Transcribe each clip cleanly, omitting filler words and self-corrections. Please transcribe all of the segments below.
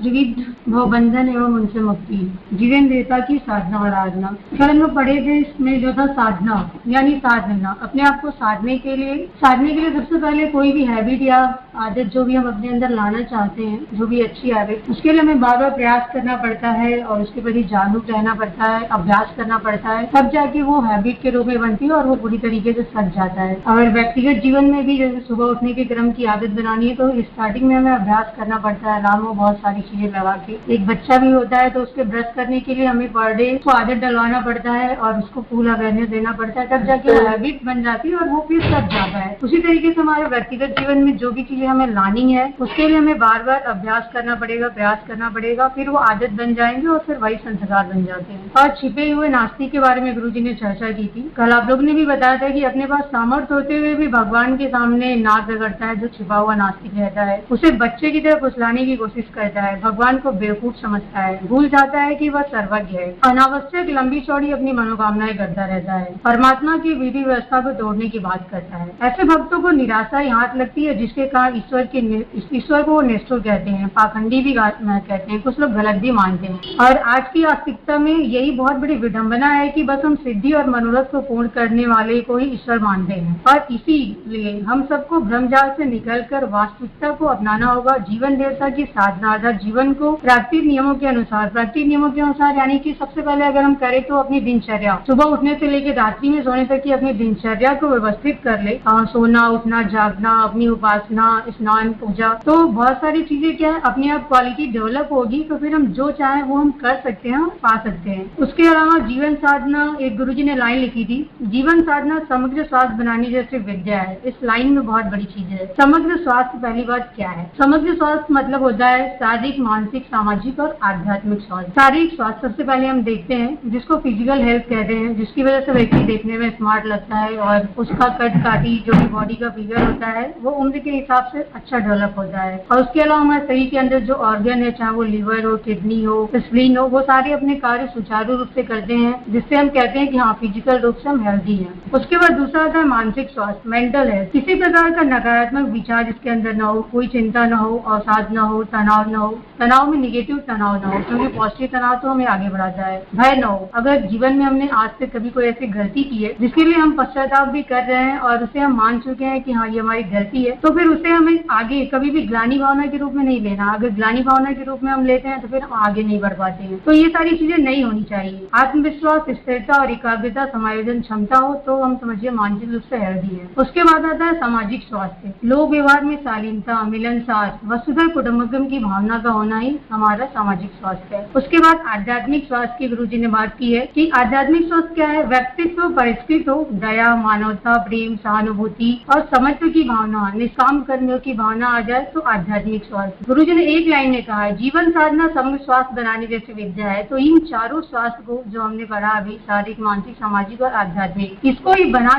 त्रिविध भवबंधन एवं उनसे मुक्ति, जीवन देवता की साधना और आराधना। कल हम लोग पढ़े थे इसमें जो था साधना यानी साधना, अपने आप को साधने के लिए सबसे पहले कोई भी हैबिट या आदत जो भी हम अपने अंदर लाना चाहते हैं, जो भी अच्छी हैबिट, उसके लिए हमें बार बार प्रयास करना पड़ता है और उसके प्रति जागरूक रहना पड़ता है, अभ्यास करना पड़ता है, तब जाके वो हैबिट के रूप में बनती है और वो पूरी तरीके से सच जाता है। अगर व्यक्तिगत जीवन में भी जैसे सुबह उठने के क्रम की आदत बनानी है तो स्टार्टिंग में हमें अभ्यास करना पड़ता है, अलार्म में बहुत सारी चीजें लगा के। एक बच्चा भी होता है तो उसके ब्रश करने के लिए हमें पर डे उसको आदत डलवाना पड़ता है और उसको फुल अवेयरनेस देना पड़ता है, तब जाके वो हैबिट बन जाती है और वो फिर सच जाता है। उसी तरीके से हमारे व्यक्तिगत जीवन में जो भी चीजें हमें लानी है उसके लिए हमें बार बार अभ्यास करना पड़ेगा, प्रयास करना पड़ेगा, फिर वो आदत बन जाएंगे और फिर वही संस्कार बन जाते हैं। और छिपे हुए नास्तिक के बारे में गुरुजी ने चर्चा की थी। कल आप लोग ने भी बताया था कि अपने पास सामर्थ्य होते हुए भी भगवान के सामने नाक रगड़ता है जो छिपा हुआ नास्तिक रहता है, उसे बच्चे की तरह फुसलाने की कोशिश करता है, भगवान को बेवकूफ समझता है, भूल जाता है कि वह सर्वज्ञ है, अनावश्यक लंबी चौड़ी अपनी मनोकामनाएं करता रहता है, परमात्मा की विधि व्यवस्था को तोड़ने की बात करता है। ऐसे भक्तों को निराशा ही हाथ लगती है, जिसके कारण ईश्वर को निष्ठुर कहते हैं, पाखंडी भी कहते हैं, कुछ लोग गलत भी मानते हैं। और आज की आस्तिकता में यही बहुत बड़ी विडंबना है कि बस हम सिद्धि और मनोरथ को पूर्ण करने वाले को ही ईश्वर मानते हैं और इसीलिए हम सबको भ्रमजाल से निकलकर वास्तविकता को अपनाना होगा। जीवन देवता की साधना अर्थात जीवन को प्राकृतिक नियमों के अनुसार यानी कि सबसे पहले अगर हम करें तो अपनी दिनचर्या, सुबह उठने से लेकर रात्रि में सोने तक की अपनी दिनचर्या को व्यवस्थित कर ले, सोना उठना जागना, अपनी उपासना, स्नान, पूजा, तो बहुत सारी चीजें क्या है अपने आप क्वालिटी डेवलप होगी तो फिर हम जो चाहे वो हम कर सकते हैं, पा सकते हैं। उसके अलावा जीवन साधना, एक गुरुजी ने लाइन लिखी थी, जीवन साधना समग्र स्वास्थ्य बनाने जैसी विद्या है। इस लाइन में बहुत बड़ी चीज है। समग्र स्वास्थ्य पहली बात क्या है? समग्र स्वास्थ्य मतलब होता है शारीरिक, मानसिक, सामाजिक और आध्यात्मिक स्वास्थ्य। शारीरिक स्वास्थ्य सबसे पहले हम देखते हैं जिसको फिजिकल हेल्थ कहते हैं, जिसकी वजह से व्यक्ति देखने में स्मार्ट लगता है और उसका कद काठी जो भी बॉडी का फिगर होता है वो उम्र के हिसाब से अच्छा डेवलप होता है। और उसके अलावा हमारे शरीर के अंदर जो ऑर्गन है, चाहे वो लिवर हो, किडनी हो, स्प्लीन हो, वो सारे अपने कार्य सुचारू रूप से करते हैं, जिससे हम कहते हैं कि हाँ फिजिकल रूप से हम हेल्दी हैं। उसके बाद दूसरा आता है मानसिक स्वास्थ्य, मेंटल हेल्थ। किसी प्रकार का नकारात्मक विचार जिसके अंदर न हो, कोई चिंता न हो, अवसाद न हो, तनाव न हो, तनाव में निगेटिव तनाव न हो, क्योंकि पॉजिटिव तनाव तो हमें आगे बढ़ाता है। भय न हो, अगर जीवन में हमने आज तक कभी कोई ऐसी गलती की है जिसके लिए हम पश्चाताप भी कर रहे हैं और उसे हम मान चुके हैं कि हाँ ये हमारी गलती है, तो फिर उसे हमें आगे कभी भी ग्लानि भावना के रूप में नहीं लेना। अगर ग्लानि भावना के रूप में हम लेते हैं तो फिर हम आगे नहीं बढ़ पाते हैं। तो ये सारी चीजें नहीं होनी चाहिए। आत्मविश्वास, स्थिरता और एकाग्रता, समायोजन क्षमता हो तो हम समझिए मानसिक रूप से हेल्दी है। उसके बाद आता है सामाजिक स्वास्थ्य, लोक व्यवहार में शालीनता, मिलनसार, वसुधैव कुटुम्बकम की भावना का होना ही हमारा सामाजिक स्वास्थ्य है। उसके बाद आध्यात्मिक स्वास्थ्य की गुरुजी ने बात की है कि आध्यात्मिक स्वास्थ्य क्या है? व्यक्तित्व परिष्कृत हो, दया, मानवता, प्रेम, सहानुभूति और समत्व की भावना, निष्काम कर्मियों की भावना आ जाए तो आध्यात्मिक स्वास्थ्य। गुरुजी ने एक लाइन में कहा है जीवन साधना समग्र स्वास्थ्य बनाने जैसी विद्या है। तो इन चारों स्वास्थ्य को जो हमने पढ़ा अभी, शारीरिक, मानसिक, सामाजिक और आध्यात्मिक, इसको ही बना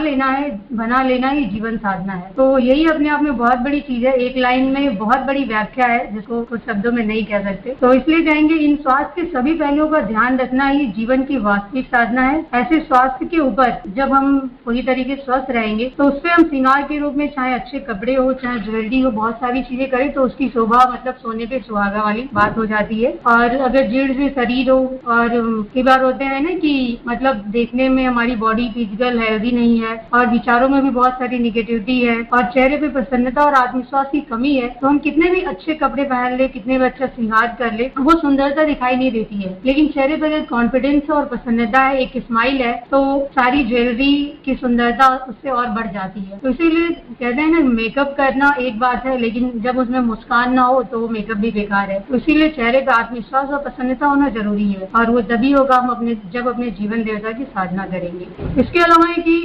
लेना ही जीवन साधना है। तो यही अपने आप में बहुत बड़ी चीज है। एक लाइन में बहुत बड़ी व्याख्या है जिसको कुछ शब्दों में नहीं कह सकते। तो इसलिए कहेंगे इन स्वास्थ्य के सभी पहलुओं का ध्यान रखना ही जीवन की वास्तविक साधना है। ऐसे स्वास्थ्य के ऊपर जब हम पूरी तरीके से स्वस्थ रहेंगे तो उसपे हम श्रृंगार के रूप में चाहे अच्छे कपड़े हो, चाहे ज्वेलरी हो, बहुत सारी चीजें करें तो उसकी शोभा मतलब सोने पे सुहागा वाली बात हो जाती है। और अगर जीर्ण से शरीर हो, और कई बार होते हैं ना कि मतलब देखने में हमारी बॉडी फिजिकल हेल्दी नहीं है और विचारों में भी बहुत सारी निगेटिविटी है और चेहरे पे प्रसन्नता और आत्मविश्वास की कमी है, तो हम कितने भी अच्छे कपड़े पहन ले, कितने भी अच्छा श्रृंगार कर ले, वो सुंदरता दिखाई नहीं देती है। लेकिन चेहरे पर अगर कॉन्फिडेंस और प्रसन्नता है, एक स्माइल है, तो सारी ज्वेलरी की सुंदरता उससे और बढ़ जाती है। तो इसीलिए कहते हैं ना मेकअप करना एक बात है, लेकिन जब उसमें मुस्कान ना हो तो मेकअप भी बेकार है। तो इसीलिए चेहरे पर आत्मविश्वास और प्रसन्नता होना जरूरी है और वो तभी होगा हम जब अपने जीवन देवता की साधना करेंगे। इसके अलावा है कि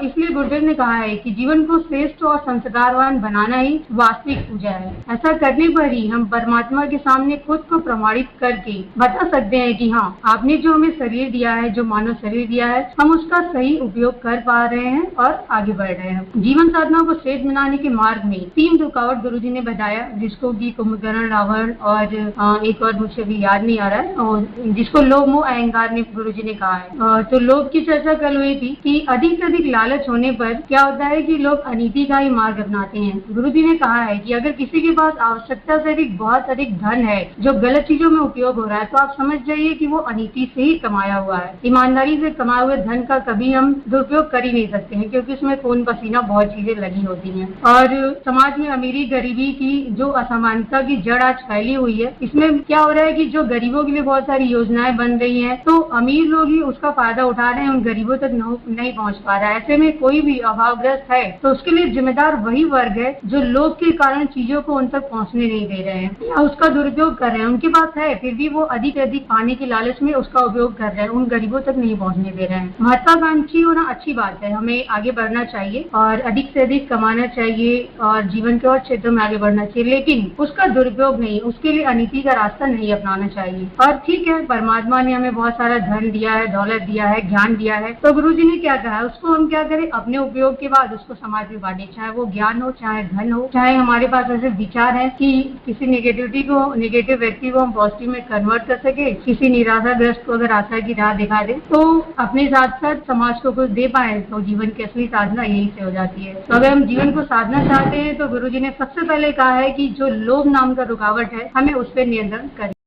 इसलिए गुरुदेव ने कहा है कि जीवन को श्रेष्ठ और संस्कारवान बनाना ही वास्तविक पूजा है। ऐसा करने पर ही हम परमात्मा के सामने खुद को प्रमाणित करके बता सकते हैं कि हाँ आपने जो हमें शरीर दिया है, जो मानव शरीर दिया है, हम उसका सही उपयोग कर पा रहे हैं और आगे बढ़ रहे हैं। जीवन साधना को श्रेष्ठ बनाने के मार्ग में 3 रुकावट गुरुजी ने बताया, जिसको कि कुंभकर्ण, रावण और एक और मुझे भी याद नहीं आ रहा है, और जिसको लोभ, मोह, अहंकार ने गुरुजी ने कहा है। तो लोभ की चर्चा कल हुई थी कि अधिक से अधिक लालच होने पर क्या होता है कि लोग अनीति का ही मार्ग अपनाते हैं। गुरुजी ने कहा है कि अगर किसी के पास आवश्यकता से अधिक बहुत अधिक धन है जो जो गलत चीजों में उपयोग हो रहा है, तो आप समझ जाइए कि वो अनीति से ही कमाया हुआ है। ईमानदारी से कमाए हुए धन का कभी हम दुरुपयोग कर ही नहीं सकते हैं, क्योंकि उसमें खून पसीना बहुत चीजें लगी होती हैं। और समाज में अमीरी गरीबी की जो असमानता की जड़ आज फैली हुई है, इसमें क्या हो रहा है कि जो गरीबों के लिए बहुत सारी योजनाएं बन रही हैं, तो अमीर लोग ही उसका फायदा उठा रहे हैं, उन गरीबों तक नहीं पहुंच पा रहा है। ऐसे में कोई भी अभावग्रस्त है तो उसके लिए जिम्मेदार वही वर्ग है जो लोभ के कारण चीजों को उन तक पहुंचने नहीं दे रहे हैं या उसका दुरुपयोग कर रहे हैं। उनके पास है, फिर भी वो अधिक से अधिक पाने की लालच में उसका उपयोग कर रहे हैं, उन गरीबों तक नहीं पहुंचने दे रहे हैं। महत्वाकांक्षी होना अच्छी बात है, हमें आगे बढ़ना चाहिए और अधिक से अधिक कमाना चाहिए और जीवन के और क्षेत्रों में आगे बढ़ना चाहिए, लेकिन उसका दुरुपयोग नहीं, उसके लिए अनीति का रास्ता नहीं अपनाना चाहिए। और ठीक है, परमात्मा ने हमें बहुत सारा धन दिया है, दौलत दिया है, ज्ञान दिया है, तो गुरु जी ने क्या कहा है, उसको हम क्या करें, अपने उपयोग के बाद उसको समाज में बांटे, चाहे वो ज्ञान हो, चाहे धन हो, चाहे हमारे पास ऐसे विचार है कि किसी नेगेटिव व्यक्ति को हम पॉजिटिव में कन्वर्ट कर सके, किसी निराशाग्रस्त को अगर आशा की राह दिखा दे, तो अपने साथ साथ समाज को कुछ दे पाए, तो जीवन की असली साधना यही से हो जाती है। तो अगर हम जीवन को साधना चाहते हैं तो गुरु जी ने सबसे पहले कहा है कि जो लोभ नाम का रुकावट है, हमें उस पर नियंत्रण करें।